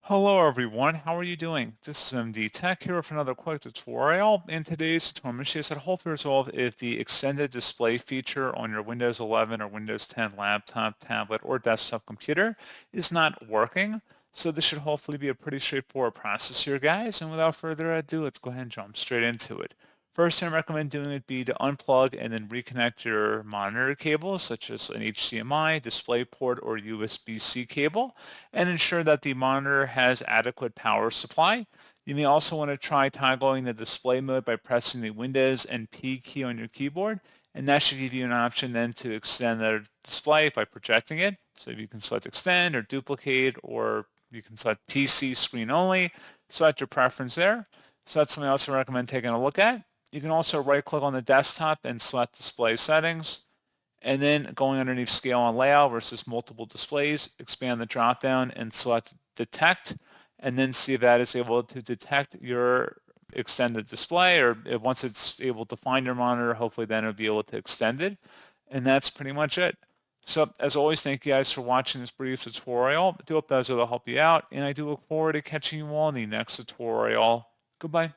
Hello everyone, how are you doing? This is MD Tech here with another quick tutorial. In today's tutorial, I'm going to show you how to hopefully resolve if the extended display feature on your Windows 11 or Windows 10 laptop, tablet, or desktop computer is not working. So this should hopefully be a pretty straightforward process here, guys. And without further ado, let's go ahead and jump straight into it. First thing I recommend doing would be to unplug and then reconnect your monitor cables, such as an HDMI, DisplayPort, or USB-C cable, and ensure that the monitor has adequate power supply. You may also want to try toggling the display mode by pressing the Windows and P key on your keyboard, and that should give you an option then to extend the display by projecting it. So you can select extend or duplicate, or you can select PC screen only. Select your preference there. So that's something I also recommend taking a look at. You can also right-click on the desktop and select Display Settings. And then going underneath Scale and Layout versus Multiple Displays, expand the dropdown and select Detect, and then see if that is able to detect your extended display, or if once it's able to find your monitor, hopefully then it'll be able to extend it. And that's pretty much it. So as always, thank you guys for watching this brief tutorial. I do hope that was able to help you out, and I do look forward to catching you all in the next tutorial. Goodbye.